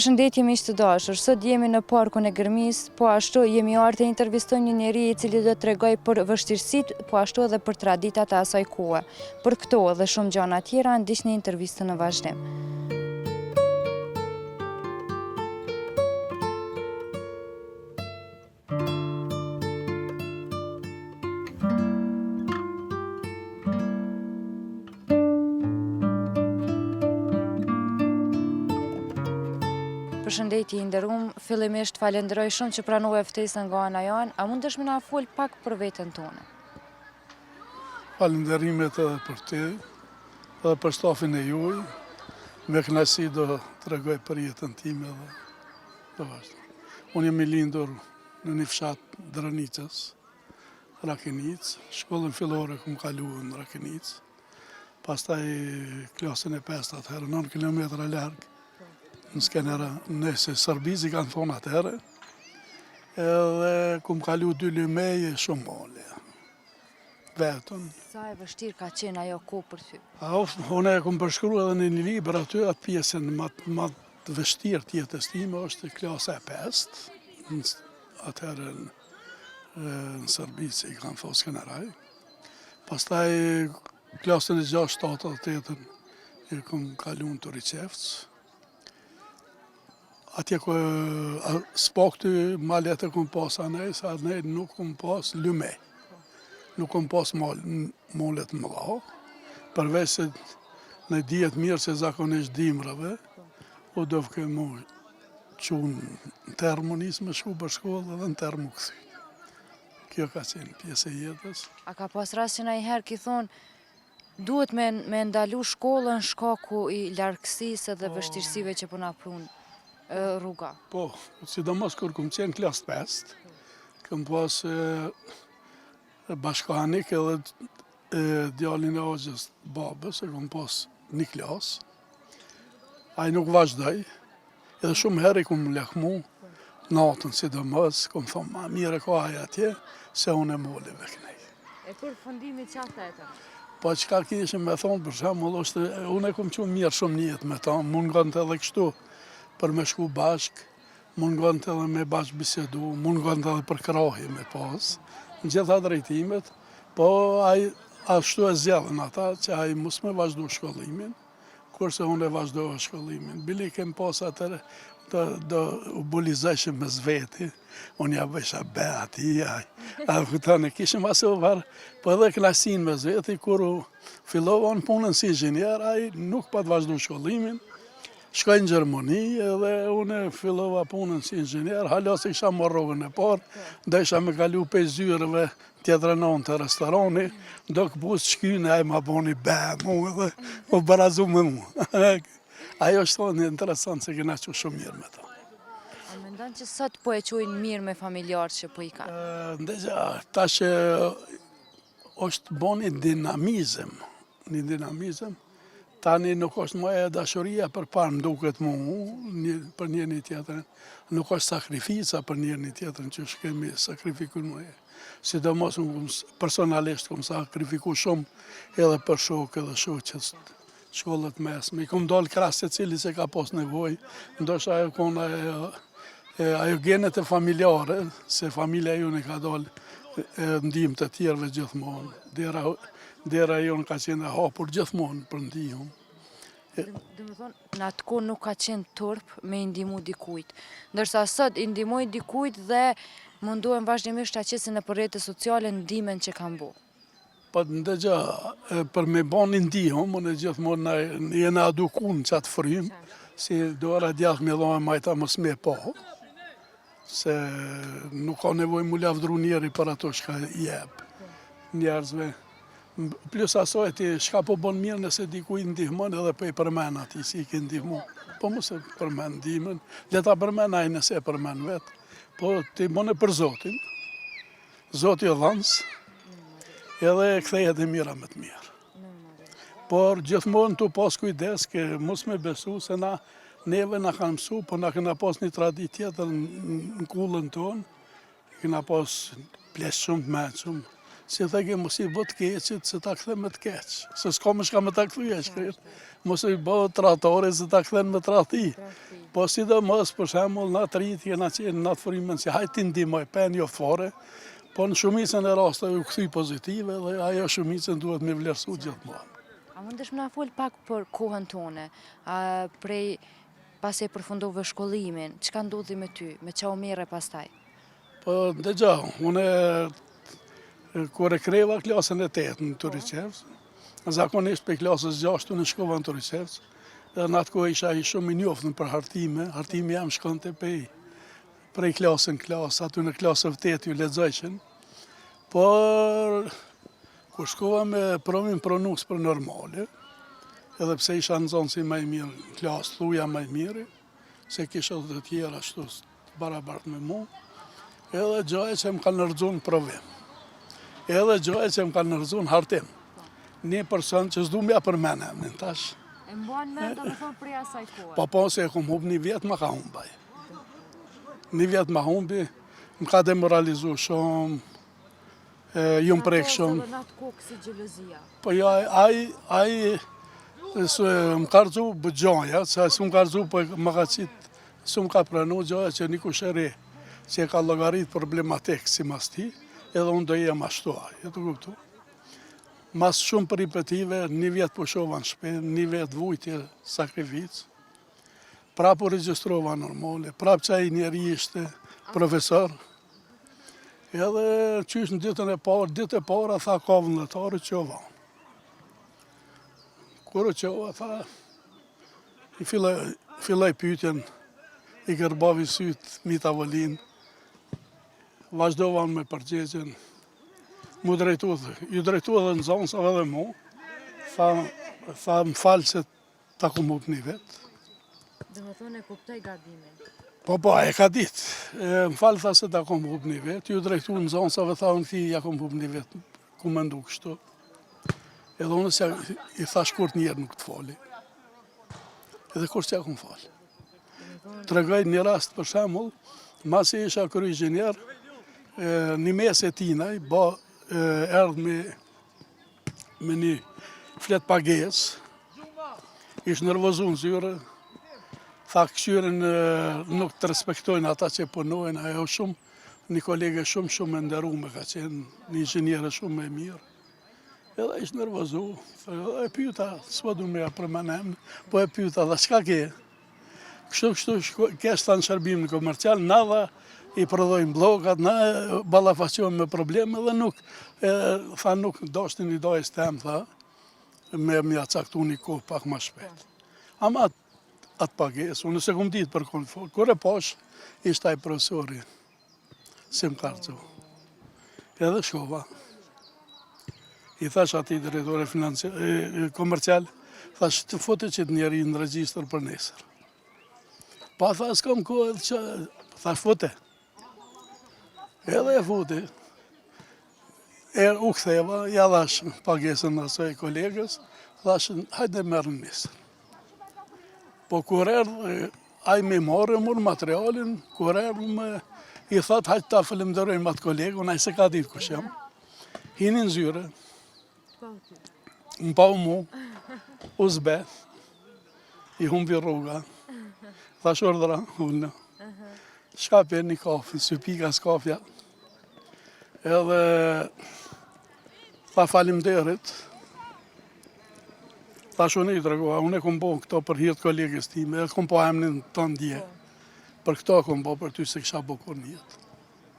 Përshëndetje miq të dashur, sot jemi në parkun e Gërmis, po ashtu jemi ardhur të intervistojmë një njeri i cili do të tregoj për vështirësitë, po ashtu edhe për traditat e asaj kohe. Për këto dhe shumë gjëra tjera ndiqni intervistën në vazhdim. Përshëndetje i nderuar, fillimisht falenderoj shumë që pranove ftesën nga ana jonë. A mundesh më na fol pak për veten tonë? Falenderimet edhe për te, edhe për stafin e juaj. Me kënaqësi do tregoj për jetën time dhe do vazhdo. Unë jam i lindur në një fshat Dranicës, Rakenic, shkollën fillore kum kaluar në Rakenic. Pastaj klasën e 5 atëherë 9 kilometra larg. Në skenera nëse Sërbizi kanë thonë atëherë, edhe kum kalu 2 limej shumë mole. Vetëm. Sa e vështirë ka qenë ajo kohë për ty? Unë e kum përshkruar edhe në një libër aty atë pjesën më të vështirë të jetës time është klasa e 5. Atëherë në Sërbizi kanë thonë skeneraj. Pastaj klasën e 6, 7, 8 e kum kalu në Turicevc. Atje ku spokty malet e kum pas anej, sa anej nuk kum pas lume. Nuk kum pas molet më dha, përveç se në dijet mirë se zakonisht dimrave, u dovke mu qunë termonis me shku për shkollë dhe në termu këthy. Kjo ka qenë pjesë e jetës. A ka pas rast që ndonjëherë ki thonë, duhet me ndalu shkollën shkaku i largësisë dhe vështirësive që po na prunë rruga? Po, sidomos kur kum qenë klasë 5, kum pas bashkanik edhe djalin e hoxhës babës, e kum pas një klasë. Ai nuk vazhdoj, edhe shumë herë i kum lakmu, natën sidomos, kum thonë, ma mire ka aja atje, se unë e moleve kënej. E kur fundimi qatë e të? Po çka kishim me thonë, për shembull, është unë e kum qenë mirë shumë njët me ta, mungon të edhe kështu, për me shku bashk, mungon të edhe me bashk bisedu, mungon të edhe për krahi me pas, në gjitha drejtimet, po ashtu e zjedhen ata që ai mos me vazhdu shkollimin, kurse unë e vazhdova shkollimin. Bili kem pas atër, do u bulizeshim me zveti, unë ja bëjsha be ati, a këtane kishim asë varë, po edhe klasin me zveti, kur u fillova në punën si inxhinier, ai nuk pa të vazhdu shkollimin, shkoj në Gjermani edhe unë fillova punën si inxhinier, hala se isha morrovën e parë, do isha me kalu pe zyrëve tjetërënon të restorani, do këpus shkyne, a i ma boni be mu edhe u barazu me mu. Ajo është thonë interesant se kena që shumë mirë me ta. A mendon që sot po e quajnë mirë me familjarë që po i ka? Ndegja, ta që është bo një dinamizëm, tani nuk është më e dashuria për parë më duket mu, për njëri tjetërin. Nuk është sakrifica për njëri tjetërin që shkemi sakrifiku më e. Sidomos personalisht kum sakrifiku shumë edhe për shokë edhe shoqës shkollët mesme. I kum dollë krasë cili që ka pas nevoj, ndoshta ajo kona ajo genet e familjare, se familja ju në ka dollë ndim të tjerve gjithmonë. Dera jonë ka qenë e hapur gjithmonë për ndihmë. Dhe më thonë, në atë kohë nuk ka qenë turp me i ndihmu dikujt. Ndërsa sot i ndihmoj dikujt dhe mundohem vazhdimisht ta qesin në rrjetet sociale ndihmën që kam bu. Po ndëgja, për me bo një ndihmë, unë gjithmonë jena edukun që atë frymë, si dora djath me dhome majta mos me po, se nuk ka nevoj mu lavdru njeri për ato shka jep njerëzve. Plus asoj ti shka po bon mirë nëse dikuj ndihmon edhe po i përmen ati si i ki ndihmu. Po mu se përmen ndihmën, le ta përmen aj nëse e përmen vetë. Po ti bone për Zotin, Zoti o dhans, edhe kthejet e mira më të mirë. Por gjithmonë tu pas kujdes ke mos me besu se neve na kanë mësu, po na kena pas një tradit tjetër në kullën tonë, kena pas plesh shumë të meqëm, Si thege mos i bë të keqit se ta kthen me të keq. Se s'ka më shka me ta kthyja shkret. Mos i bë tratore se ta kthen me tradhti. Po sidomos për shembull na trit jena qenë në atë frymën se hajt ti ndihmoj pen jo fare, po në shumicën e rasteve u kthy pozitive dhe ajo shumicën duhet me vlerësu gjithmonë. A mundesh më na fol pak për kohën tone, pasi e përfundove shkollimin, çka ndodhi me ty, me çau merre pastaj? Po dëgjoj, unë kur e kreva klasën e 8 në Turqevës, zakonisht për klasës 6 unë shkova në Turqevës, dhe në atë kohë isha i shumë i njoftën për hartime, hartimi jam shkonte prej klasën klasë, aty në klasën 8 ju lexojshin, por kur shkova me provin pronus për normale, edhe pse isha në zonë si më i mirë në klasë, thuja më i mirë, se kisha të tjera ashtu barabartë me mu, edhe gjoja që më kanë nërgju në provim. Edhe gjoja që më kanë nërgju në hartim. Një person që s'du mja përmene emnin tash. E mban mend do të thonë prej asaj kohe. Po se e kom hub një vjetë më ka humbaj. Një vjetë më humbi, më ka demoralizu shumë, ju më prek shumë. Në atë kohë si xhelozia. Po jo, ai më ka rëgju bëgjoja, se s'u më ka rëgju për më ka qitë, s'u më ka pranu gjoja që një kusheri që e ka llogarit problematik si mas ti, edhe unë do jem ashtu e të kuptu. Mas shumë peripetive, një vjetë pushova në shpen, një vjetë vujtje, sakrificë, prapë u regjistrova normale, prapë që ai njeri ishte profesor, edhe qysh në ditë e parë, tha ka vullnetarë qova. Kur qova, tha, i filloj pyetjen, i gërbavi sytë, mi tavolinë, vazhdova me përgjegjen, ju drejtu edhe në zonësave dhe mu, tha më falë se ta ku më një vetë. Dhe më thonë e kuptoj gabimin. Po, e ka ditë. Më falë tha se ta ku më një vetë, ju drejtu në zonësave, tha unë thi ja ku më një vetë, ku më ndu kështu. Edhe unë se i tha shkurt njerë nuk të fali. Edhe kur që ja ku më falë. Të regoj një rast për shemull, masi isha kryinxhinier, një mes e tinaj, erdhë me një flet pages, ishë nervozu në zyre, tha këshyren nuk të respektojnë ata që punojnë, ajo shumë, një kolege shumë e nderume ka qenë, një inxhiniere shumë e mirë. Edhe ishë nervozu, e pyeta, s'po du me ja përmenem, po e pyeta, dhe çka ke? Kështu kesh ta në shërbim në komercial, na dha i prodhojnë blokat, na ballafaqohen me probleme dhe nuk dashnin i dojës tem, tha, me mja caktu një kohë pak ma shpet. Ama atë pagesë, unë se kom ditë për konfort, kur e pash, ishte ai profesori, si më karcu. Edhe shkova. I thash ati drejtore komercial, thash të fote që të njeri në regjistër për nesër. Pa tha s'kam kohë edhe që, thash fote. Edhe e fote. U ktheva, ja dhash pagesën asoj kolegës, thash hajde merë në nesër. Po kur erdhë, ai me marrë mur materialin, kur erdhë i thot hajde ta falenderojmë atë kolegën, ai se ka ditë kush jam. Hini në zyre, më pau mu, u zbe, i humbi rruga, thash ordra, unë, shkape një kafe, sy pika s'kafja, edhe tha falimderit, thash unë i tregoha, unë e kom bo këto për hirtë kolegës time, e kom po emnin të ndje, për këto kom bo për ty se kësha bo kur njët.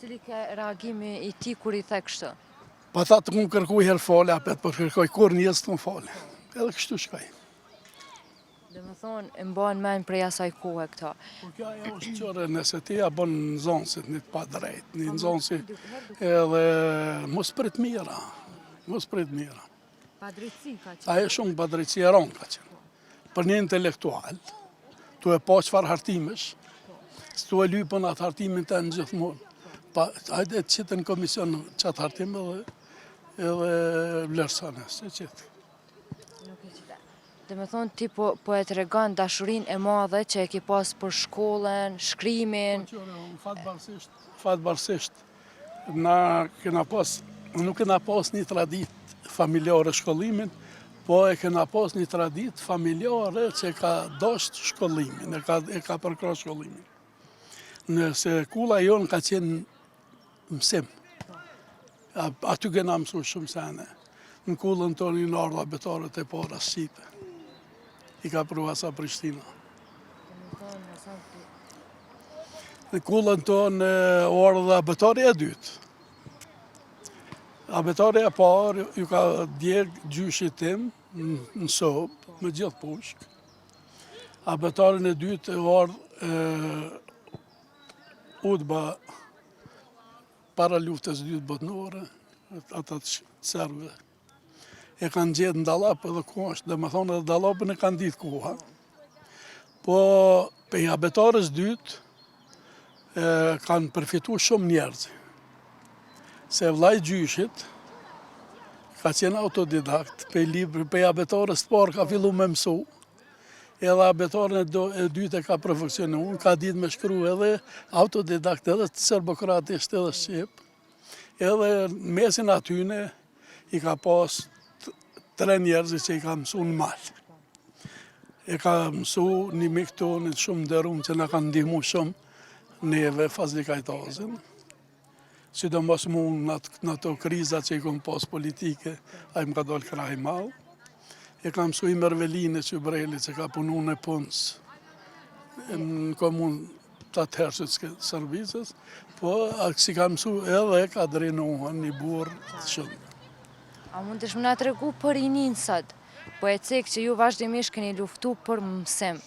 Cili ka reagimi i ti kur i the kështë? Pa tha të këmë kërkuj herë fale, apet për kërkuj kur njës të më fale, edhe kështu shkaj. Dhe më thonë, e mbanë men prej asaj kohë këta. Po kja e është qërë, nëse ti ja bon në zonësit, një të pa drejt, një në zonësit, edhe mos prit mira, Pa drejtësi ka qenë. Ajo shumë pa drejtësi e ronë ka qenë. Për një intelektual, tu e pa qëfar hartimesh, së tu e lypën atë hartimin të në gjithmonë. Hajde të qitë në komision qatë hartim edhe vlerësane, se qitë. Dhe me thonë, ti po e të regon dashurin e madhe që e ki pas për shkollën, shkrimin. Fatbarsisht, na kena pas nuk kena pas një tradit familjare shkollimin, po e kena pas një tradit familjare që ka dasht shkollimin, e ka përkra shkollimin. Nëse kulla jonë ka qenë mësim. Aty kena mësu shumë sene. Në kullën tonë në ardha betarët e para Shqipe. I ka pru asa Prishtina. Në kullën tonë ardha betarë e dytë. A betarë e parë ju ka djegë gjyshit tim në sobë, me gjithë pushkë. A betarën e dytë e ardhë udhba para luftës dytë botnore, ata të serve. E kanë gjetë në dalapë edhe ku është, dhe me thonë edhe dalapën e kanë ditë koha. Po, pe betarës dytë, kanë përfitu shumë njerëzi. Se vllai gjyshit ka qenë autodidakt, pe libri, pe abetarës të parë ka fillu me mësu, edhe abetarën e dytë e ka perfekcionu, ka ditë me shkru edhe autodidakt, edhe serbokratisht edhe shqip, edhe në mesin atyne i ka pas 3 njerëzi që i ka mësu në malë. E ka mësu një mik tonë shumë nderuar që na kanë ndihmu shumë neve fazlikajtazin. Sidomos mu në ato krizat që i kom pas politike, a i më ka dollë kraj malë. E ka mësu i Merveline Qybreli që ka punu në punës në komunë të atëhershët servicës, po si ka mësu edhe ka drenohen një burë shumë. A mund të shmë nga të regu për rinin sot, po e cekë që ju vazhdimisht keni luftu për mësim,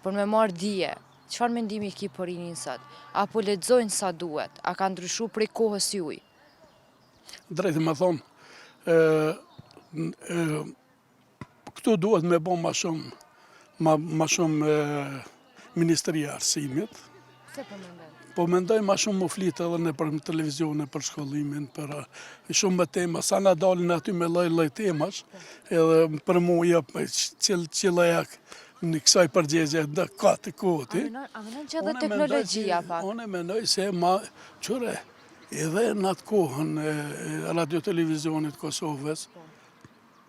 për me marrë dije. Qëfar mendimi ki për rinin sot? Apo lexojnë sa duhet? A ka ndryshu prej kohës juj? Drejtë me thonë, këtu duhet me bo ma shumë Ministria e Arsimit. Se po mendoj? Po mendoj ma shumë më flitë edhe në për televizione, për shkollimin, për shumë me tema. Sa na dalin aty me lloj temash, edhe për mu cilajak në kësaj përgjegje dhe kati koti. A menon që edhe teknologjia pak? Unë e menoj se qëre, edhe në atë kohën radio-televizionit Kosovës,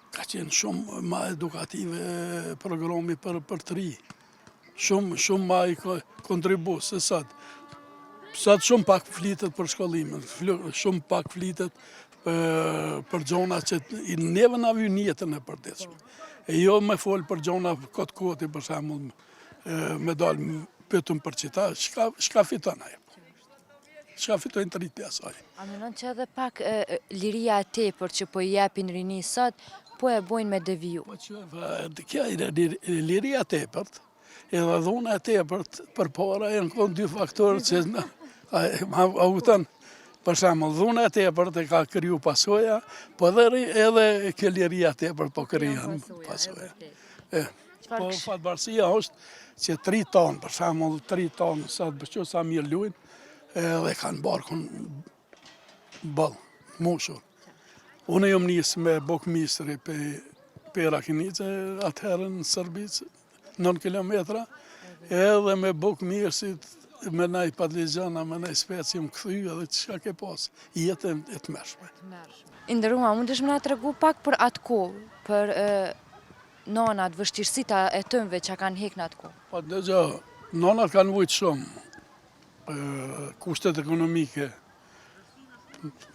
ka qenë shumë ma edukative programi për të ri. Shumë ma i kontribu se sot. Sot shumë pak flitet për shkollimin, shumë pak flitet për gjona që neve na vjen jetën e përditshme. E jo me folë për gjona këtë koti, për shembull, me dalë pyetëm për qita, shka fiton ajo? Shka fitojnë të rritja saj? A menon që edhe pak liria e tepër që po i japin rini sot, po e bojnë me deviju? Po që, kja liria e tepërt, edhe dhuna e tepërt për para e në konë 2 faktorë që a utan. Për shembull, dhuna e tepërt e ka kriju pasoja, po edhe kjo liria e tepërt po krijon pasoja. Po fatbarësia është që 3 tonë, për shembull 3 tonë, sa të bëqo sa mirë lujnë, edhe kanë barkun bëllë, mushur. Unë jom nisë me bokmistri pe Rakinice, atëherën në Sërbicë, 9 kilometra, edhe me bokmirësit, me naj padligjana, me naj speci më këthy edhe që ka ke pas, jetën e të mërshme. Inderuma, mund të shmë nga të regu pak për atë kohë, për nonat, vështirësita e tëmve që kanë hek në atë kohë? Po, dhe gjë, nonat kanë vujtë shumë, kushtet ekonomike.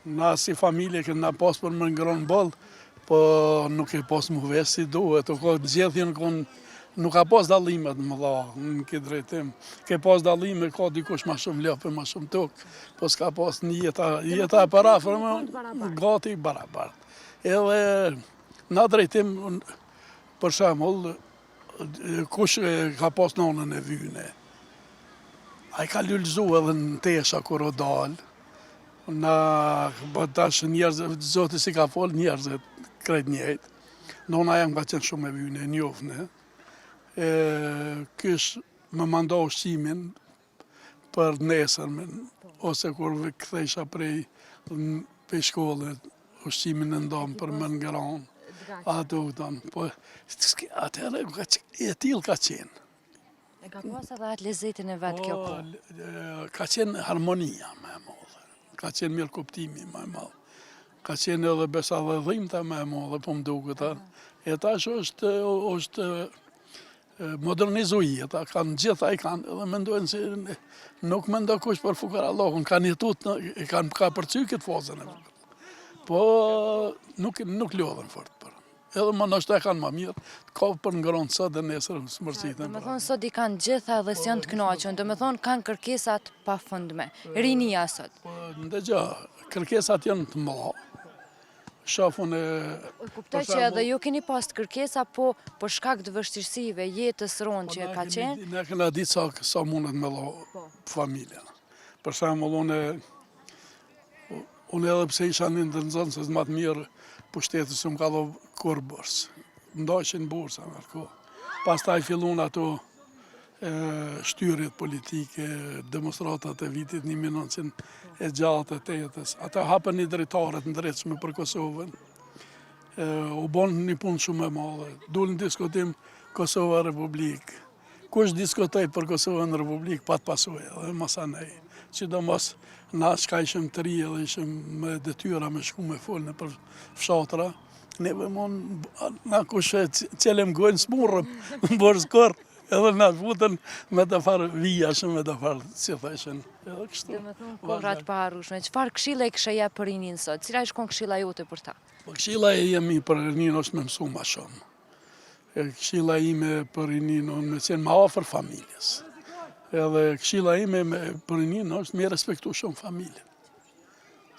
Na si familje këna pas për më ngronë bëllë, po nuk e pas më vesë si duhet, o gjithjen nuk ka pas dallimet më dha në këtë drejtim. Ke pas dallime, ka dikush ma shumë lopë, ma shumë tokë, po s'ka pas një jeta e parafërme, gati i barabartë. Edhe në drejtim, për shembull, kush ka pas nonën e vyne, a i ka lullzu edhe në tesha kur o dalë, tash njerëzit, zoti si ka folë njerëzit, krejt njëjtë. Nona jam ka qenë shumë e vyne, njofne. Kysh më manda ushqimin për nesërmen, ose kur këthejsha prej shkollët, ushqimin e ndonë për më ngëron, ato utan. Po, atëherë e tilë ka qenë. E ka pas edhe atë lezetin e vetë kjo ko? Ka qenë harmonia me madhe, ka qenë mirë kuptimi me madhe. Ka qenë edhe besa dhe dhimbta me dhe po më duket. E tash është modernizu jeta, kanë gjitha i kanë, edhe mendojnë se nuk mendo kush për fukarallahun, kanë jetut, ka përcy këtë fazën e vogël. Po nuk lodhen fort për. Edhe më nështë e kanë më mirë, ka për ngronë sot dhe nesër smërcitën. Do me thonë sot i kanë gjitha dhe si janë të kënaqur, do me thonë kanë kërkesat pa fundme, rinia sot. Po ndëgja, kërkesat janë të mëdha. Shafun e... Kuptoj që edhe ju keni pas të kërkesa, po për shkak të vështirësive, jetës ronë që e ka qenë. Ne këna ditë sa mundet me lo familja. Për shembull, unë edhe pse isha një ndërnëzën se më të mirë pushtetës më ka dho kur bursë. Ndajshin bursa në arko. Pas taj fillun ato shtyrjet politike, demonstratat e vitit 1968. Ata hapën një drejtarët në drejtshme për Kosovën. U bon një punë shumë e madhe. Dul në diskutim Kosova Republikë. Kush diskutoj për Kosovën Republikë, pat pasuje, dhe masanej. Sidomos na shka ishëm të ri dhe ishëm me detyra me shku me full në për fshatra, neve na kush qelem gojnë smurëm, në borës kërë, edhe na futën me të farë vijashëm, me të farë si theshen, edhe kështu. Dhe me thonë kohrat pa harushme, qëfar këshilla i kësha jep për rinin sot? Cila ishë kon këshilla jote për ta? Po këshilla e jemi për rinin është me mësu ma shumë. Këshilla ime për rinin është me qenë ma afër familjes. Edhe këshilla ime për rinin është me respektu shumë familjen.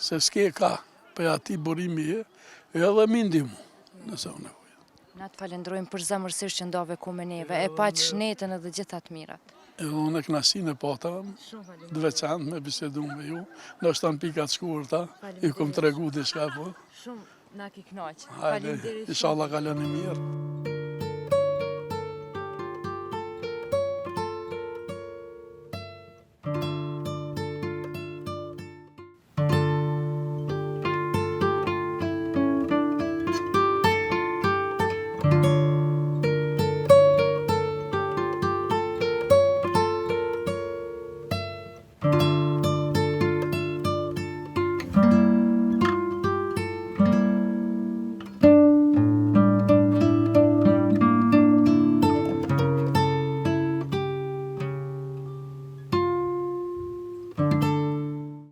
Se s'ke ka për ati burimi edhe mi ndihmu nëse unë e huja. Na të falendrojmë për zamërsisht që ndove ku me neve, e pa që shnetën edhe gjithat mirat. Edhe unë e knasin e pata, dveçant me bisedu me ju, në është tanë pikat shkurta, i kom të regu dhe shka po. Shumë na ki knaqë. Hajde, inshallah kalon e mirë.